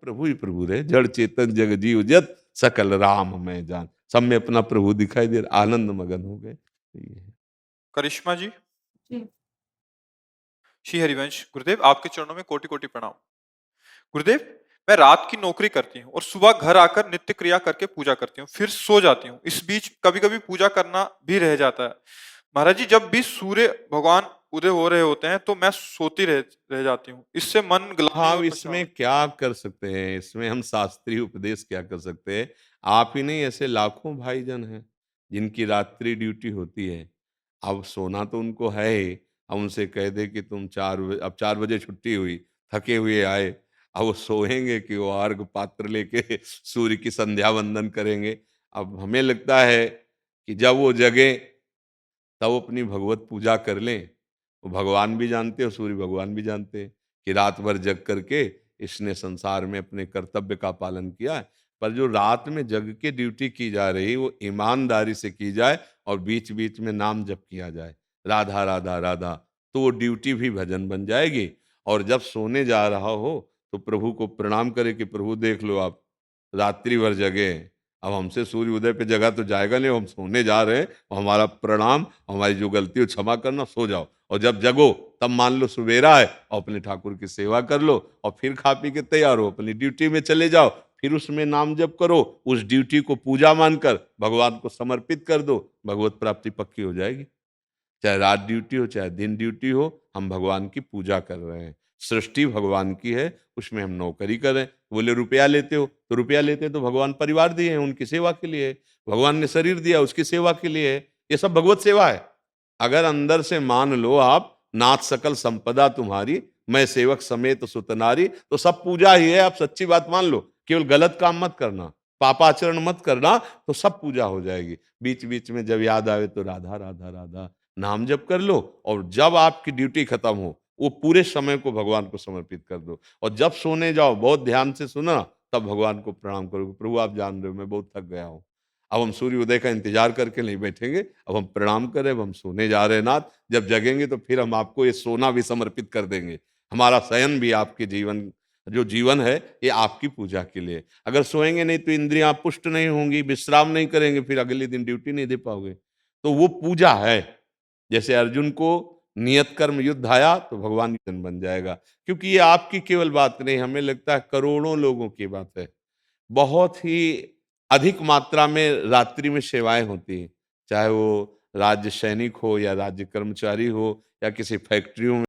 प्रभु ही प्रभु रहे, जड़ चेतन जग जीव जत सकल राम मैं जान। सब में अपना प्रभु दिखाई दे रहा, आनंद मगन हो गए। ये है। करिश्मा जी। जी। श्री हरिवंश, गुरुदेव आपके चरणों में कोटि कोटि प्रणाम। गुरुदेव, मैं रात की नौकरी करती हूँ और सुबह घर आकर नित्य क्रिया करके पूजा करती हूँ, फिर सो जाती हूँ। इस बीच कभी कभी पूजा करना भी रह जाता है। महाराज जी, जब भी सूर्य भगवान उदय हो रहे होते हैं तो मैं सोती रह जाती हूँ। इससे मन ग्लानि हाँ, अब और इसमें पछतावा। क्या कर सकते हैं? इसमें हम शास्त्रीय उपदेश क्या कर सकते हैं? आप ही नहीं, ऐसे लाखों भाईजन हैं, जिनकी रात्रि ड्यूटी होती है। अब सोना तो उनको है ही, अब उनसे कह दें कि तुम 4 बजे, अब 4 बजे छुट्टी हुई, थके हुए आए, अब वो सोएँगे कि वो अर्घ पात्र लेके सूर्य की संध्या वंदन करेंगे? अब हमें लगता है कि जब वो जगें तब वो अपनी भगवत पूजा कर लें। वो भगवान भी जानते हैं और सूर्य भगवान भी जानते हैं कि रात भर जग करके इसने संसार में अपने कर्तव्य का पालन किया है। पर जो रात में जग के ड्यूटी की जा रही वो ईमानदारी से की जाए और बीच-बीच में नाम जप किया जाए। राधा, राधा, राधा, तो वो ड्यूटी भी भजन बन जाएगी। और जब सोने जा रहा हो तो प्रभु को प्रणाम करे कि प्रभु देख लो आप, रात्रि भर जगे हैं। अब हमसे सूर्य उदय पे जगा तो जाएगा नहीं, हम सोने जा रहे हैं, और हमारा प्रणाम, हमारी जो गलती हो क्षमा करना, सो जाओ। और जब जगो तब मान लो सवेरा है और अपने ठाकुर की सेवा कर लो और फिर खा पी के तैयार हो अपनी ड्यूटी में चले जाओ। फिर उसमें नाम जप करो, उस ड्यूटी को पूजा मानकर भगवान को समर्पित कर दो, भगवत प्राप्ति पक्की हो जाएगी। चाहे रात ड्यूटी हो चाहे दिन ड्यूटी हो, हम भगवान की पूजा कर रहे हैं। सृष्टि भगवान की है, उसमें हम नौकरी कर रहे हैं। बोले रुपया लेते हो, तो रुपया लेते हैं तो भगवान परिवार दिए हैं, उनकी सेवा के लिए है। भगवान ने शरीर दिया, उसकी सेवा के लिए है। ये सब भगवत सेवा है। अगर अंदर से मान लो आप, नाथ सकल संपदा तुम्हारी, मैं सेवक समेत सुतनारी, तो सब पूजा ही है। आप सच्ची बात मान लो, केवल गलत काम मत करना, पापाचरण मत करना, तो सब पूजा हो जाएगी। बीच बीच में जब याद आवे तो राधा राधा राधा नाम जप कर लो, और जब आपकी ड्यूटी खत्म हो वो पूरे समय को भगवान को समर्पित कर दो। और जब सोने जाओ बहुत ध्यान से सुना, तब भगवान को प्रणाम करो, प्रभु आप जान रहे हो मैं बहुत थक गया हूँ, अब हम सूर्य उदय का इंतजार करके नहीं बैठेंगे, अब हम प्रणाम करें, अब हम सोने जा रहे हैं नाथ। जब जगेंगे तो फिर हम आपको ये सोना भी समर्पित कर देंगे। हमारा शयन भी आपके जीवन, जो जीवन है ये आपकी पूजा के लिए। अगर सोएंगे नहीं तो इंद्रियां पुष्ट नहीं होंगी, विश्राम नहीं करेंगे, फिर अगले दिन ड्यूटी नहीं दे पाओगे। तो वो पूजा है। जैसे अर्जुन को नियत कर्म युद्ध आया तो भगवान जन बन जाएगा। क्योंकि ये आपकी केवल बात नहीं, हमें लगता है करोड़ों लोगों की बात है। बहुत ही अधिक मात्रा में रात्रि में सेवाएं होती हैं, चाहे वो राज्य सैनिक हो या राज्य कर्मचारी हो या किसी फैक्ट्रियों में